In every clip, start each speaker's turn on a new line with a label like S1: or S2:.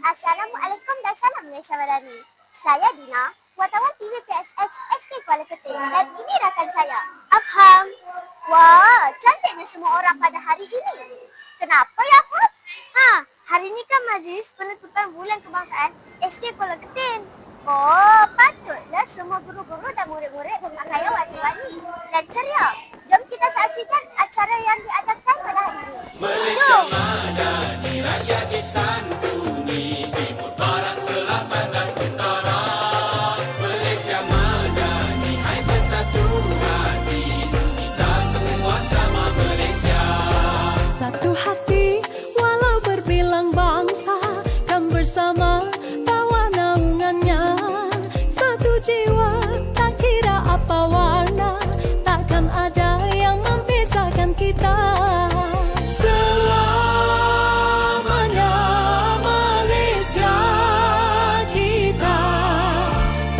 S1: Assalamualaikum dan salam Malaysia Madani. Saya Dina, wartawan TV PSS SK Kuala Keting dan ini rakan saya, Afham. Wah, cantiknya semua orang pada hari ini. Kenapa ya, Afham?
S2: Hari ini kan majlis penentuan bulan kebangsaan SK Kuala Keting.
S1: Oh, patutlah semua guru-guru dan murid-murid berpakaian warna-warni dan ceria. Jom kita saksikan acara yang diadakan pada hari ini.
S3: Malaysia Madani, rakyat disantuni, timur, barat, selatan dan utara. Malaysia Madani, hai bersatu hati, kita semua sama Malaysia.
S4: Satu hati walau berbilang bangsa, kan bersama bawa naungannya. Satu jiwa tak kira apa warna, takkan ada yang memisahkan kita. Selamanya Malaysia kita,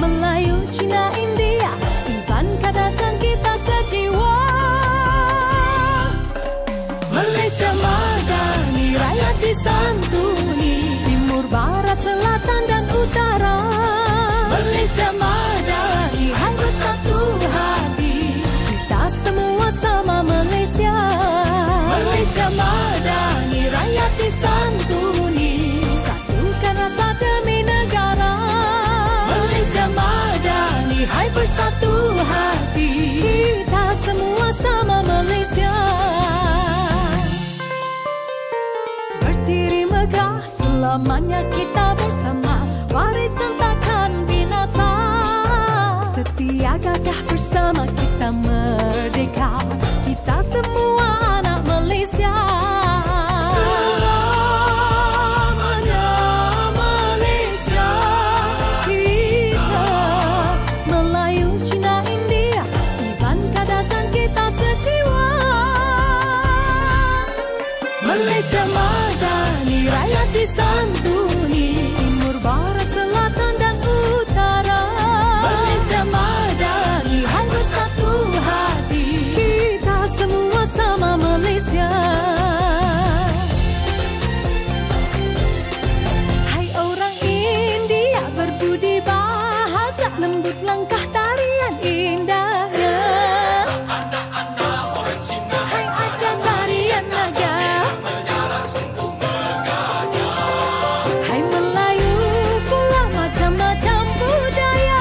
S4: Melayu, Cina, India, Iban, Kadasan kita sejiwa. Malaysia Madani, rakyat disantuni, timur, barat, selatan dan utara. Malaysia Madani, hai bersatu hati, kita semua sama Malaysia. Malaysia Madani, rakyat disantuni, satukan rasa demi negara. Malaysia Madani, hai bersatu hati, kita semua sama Malaysia. Berdiri megah, selamanya kita bersama, warisan takkan binasa. Setia gagah bersama kita merdeka, kita semua anak Malaysia. Selamanya Malaysia kita, Melayu, Cina, India, Iban, Kadasan kita sejiwa. Malaysia Madani, rakyat disantuni, timur, barat, selatan dan utara. Malaysia Madani, hai bersatu hati, kita semua sama Malaysia. Hai orang India, berbudi bahasa, lembut langkah tarian indahnya.
S3: Anak-anak orang Cina,
S4: Hai ada tarian naga. Hai Melayu pula macam-macam budaya.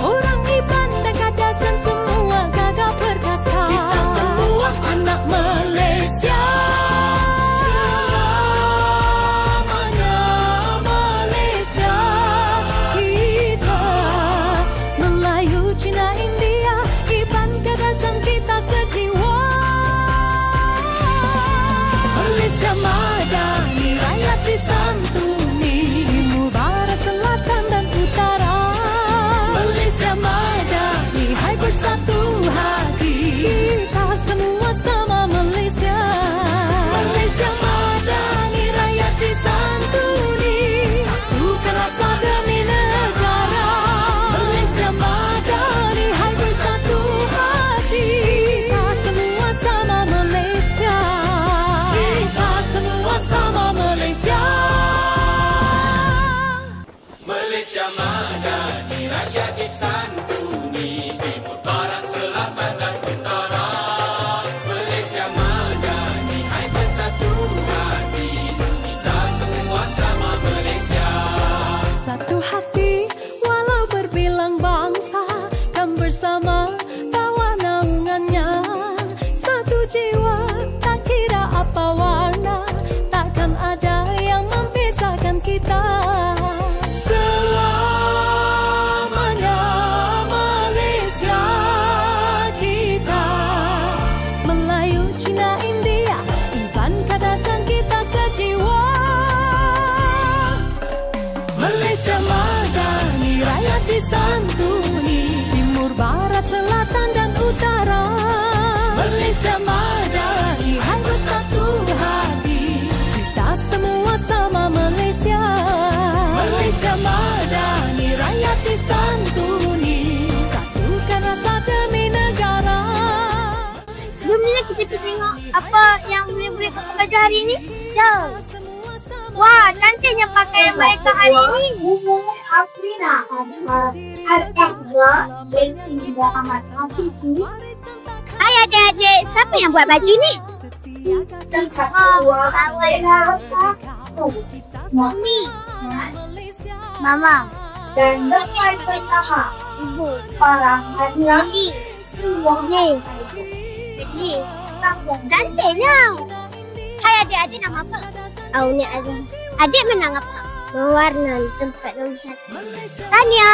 S4: Orang Iban dan Kadasan semua gagah perkasa. Kita semua anak Malaysia. Selamanya Malaysia kita, Melayu, Cina, India, Iban, Kadasan kita sejiwa. Malaysia Madani, rakyat disantuni, timur, barat, selatan dan utara. Malaysia Madani, hai bersatu hati, kita semua sama Malaysia. Malaysia Madani, rakyat disantuni, satukan rasa demi negara. Malaysia Madani, hai bersatu hati, kita semua sama Malaysia. Kita semua sama Malaysia.
S3: Malaysia Madani, rakyat disantuni, timur, barat, selatan dan utara. Malaysia Madani, hai bersatu hati, kita semua sama Malaysia.
S4: Satu hati walau berbilang bangsa, kan bersama bawa naungannya. Satu jiwa tak kira apa warna, takkan ada yang memisahkan kita. Selamanya Malaysia kita, Melayu, Cina, India, Iban, Kadasan kita sejiwa. Malaysia Madani, rakyat disantuni, timur, barat, selatan dan utara. Malaysia Madani, hai bersatu hati, kita semua sama Malaysia. Malaysia Madani, rakyat disantuni, satukan rasa demi negara.
S2: Jom Nina kita pergi tengok apa yang murid-murid pakai baju hari ini. Jom. Wah, cantiknya pakaian mereka hari ini.
S1: Afrina ada dua tidak amat itu.
S2: Hai adik-adik, siapa yang buat baju ni?
S1: Mami,
S2: Mama.
S1: dan dengan pertama ibu orang lagi
S2: Ni. Cantiknya. Hai adik-adik, nama apa?
S1: Auni Azam
S2: Adik menang apa?
S1: mewarna tempat nombor 1.
S2: Tanya.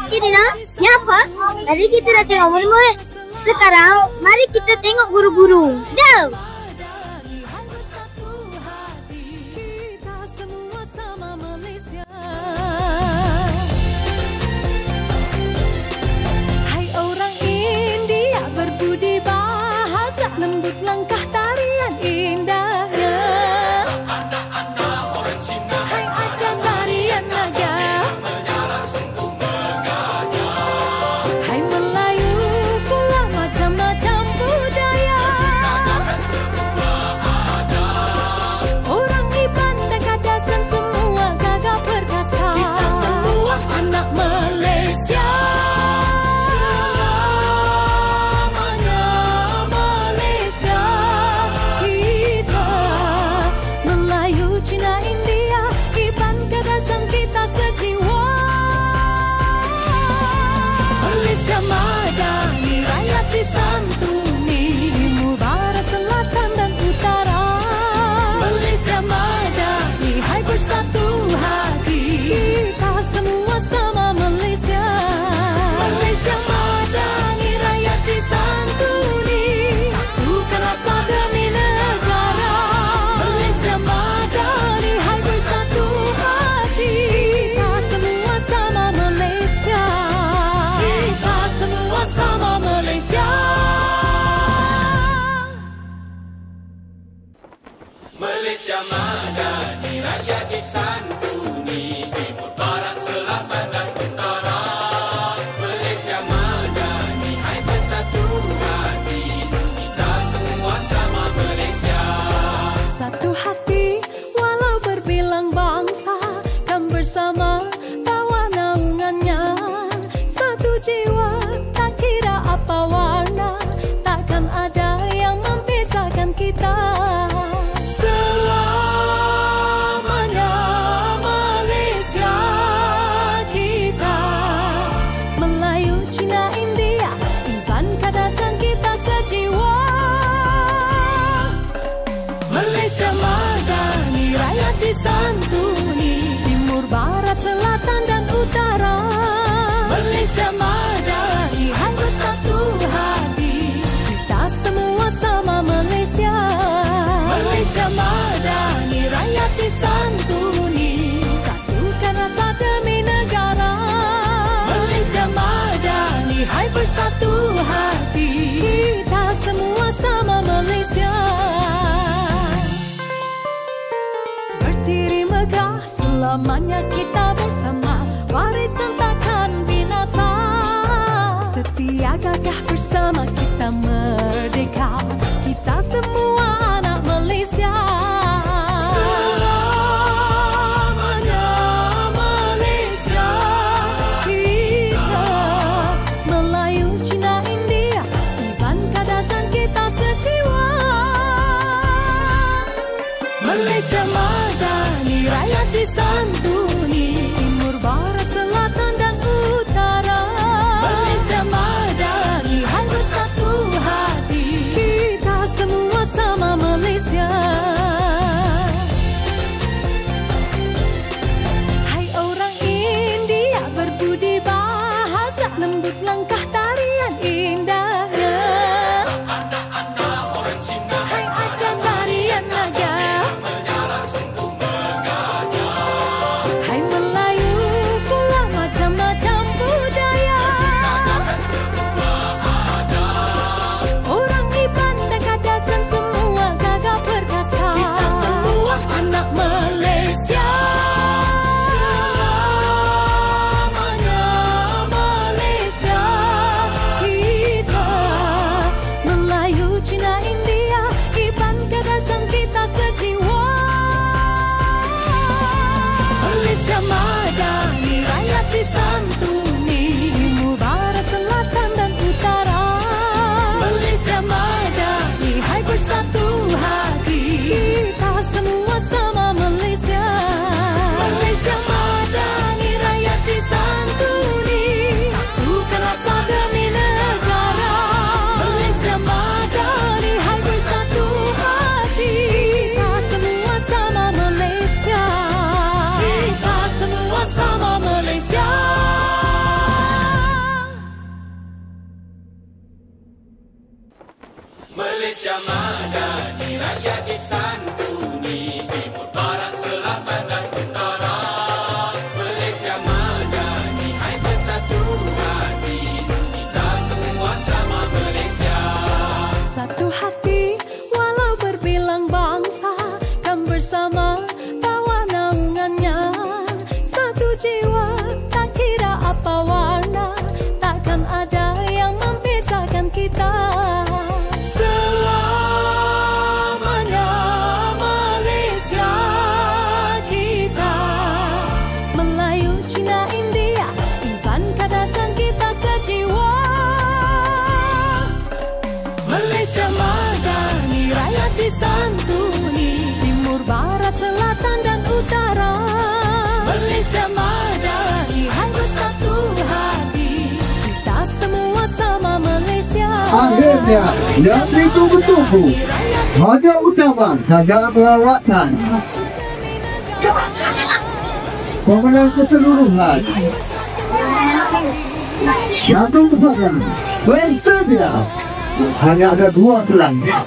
S2: Ini nak? Ni apa? Tadi kita dah tengok murid-murid. Sekarang, mari kita tengok guru-guru. Jom.
S4: Hai orang India berbudi bahasa, lembut langkah tarian indahnya. Hai akan tarian naga, hai Melayu pula macam-macam budaya. Orang Iban dan Kadasan semua gagah perkasa. Kita semua anak Malaysia. Selamanya Malaysia. Kita Melayu, Cina, India, Iban, Kadasan, kita sejiwa. Malaysia madani, rakyat disantuni, timur, barat, selatan dan utara. Malaysia madani, hai bersatu hati, kita semua sama Malaysia. Malaysia madani, rakyat disantuni, satukan rasa demi negara. Malaysia madani, hai bersatu hati, kita semua sama Malaysia. Kita semua sama Malaysia.
S3: Malaysia madani, rakyat disantuni, timur, barat, selatan dan utara. Malaysia madani, hai bersatu hati, kita semua sama Malaysia.
S4: Satu hati walau berbilang bangsa, kan bersama bawa naungannya. Satu jiwa tak kira apa warna, takkan ada yang memisahkan kita. Selamanya Malaysia kita, Melayu, Cina, India, Iban, Kadasan, kita sejiwa. Malaysia madani, rakyat disantuni, timur, barat, selatan dan utara. Malaysia madani, hai bersatu hati, kita semua sama Malaysia. Malaysia madani, rakyat disantuni, satukan rasa demi negara. Malaysia madani, hai bersatu hati, kita semua sama Malaysia. Berdiri megah, selamanya kita bersama, warisan takkan binasa. Setia gagah bersama kita merdeka, kita semua anak Malaysia. Selamanya Malaysia kita, Melayu, Cina, India, Iban, Kadasan, kita sejiwa. Malaysia madani, rakyat disantuni, timur, barat, selatan dan utara. Malaysia madani, hai bersatu hati, kita semua sama Malaysia. Hai orang India berbudi bahasa, lembut langkah tarian indahnya. Hai akan tarian naga, hai Melayu pula
S5: seterusnya yang ditunggu-tunggu. Hadiah utama jajaran perawatan. Pemenang keseluruhan jatuh kepada Persebaya. Hanya ada 2 pelanggan.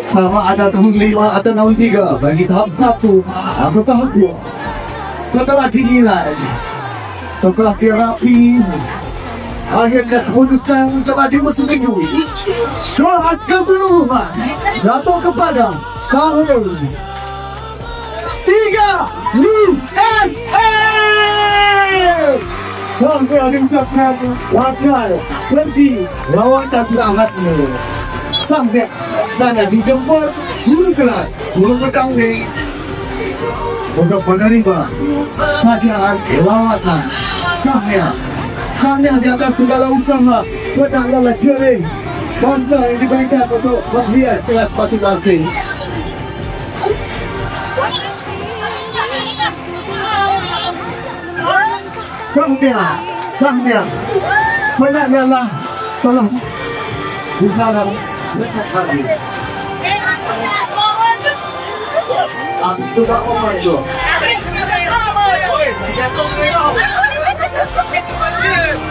S5: Sama ada tahun 5 atau tahun 3 bagi tahap 1 atau tahap 2. Setelah dinilai, setelah terapi, akhirnya keputusan telah disetujui. Syarat keseluruhan jatuh kepada Sahul 3 USL. Sampai diucapkan wakil berhenti lawatan selamatnya. Sampai sana dijemput guru kelas, guru bertanggung untuk menerima hadiah lawatan. Kami di atas segala usaha pedang dan jering bangsa yang diberikan untuk melihat kelas masing-masing. Sampai penanyalah tolong usaha dekat lagi. Aku tak mau itu.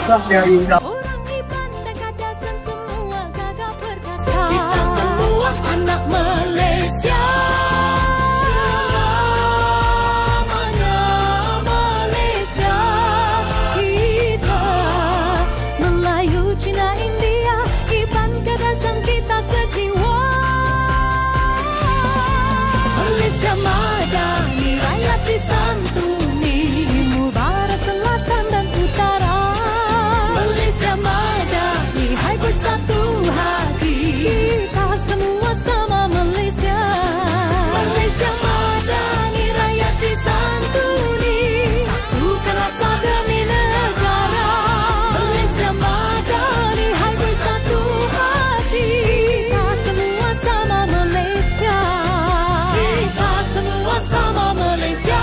S5: Sampai indah.
S4: Orang dipandang kadasan semua gagah perkasa. Kita semua anak Malaysia. Selamanya Malaysia. Kita Melayu, Cina, India, iban kadasan kita sejiwa. Malaysia madani, rakyat disantuni, timur, barat, selatan dan utara. Malaysia madani, hai bersatu hati, kita semua sama Malaysia. Malaysia madani, rakyat disantuni, satukan rasa demi negara. Malaysia madani, hai bersatu hati, kita semua sama Malaysia. Kita semua sama Malaysia.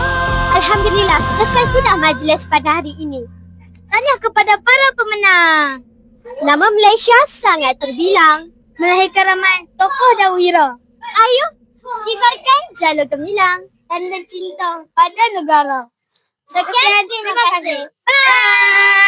S2: Alhamdulillah, selesai sudah majlis pada hari ini. Tanya kepada para pemenang. Nama Malaysia sangat terbilang, melahirkan ramai tokoh dan wira. Ayo, kibarkan jalur gemilang, tanda cinta pada negara. Sekian, terima kasih. Bye.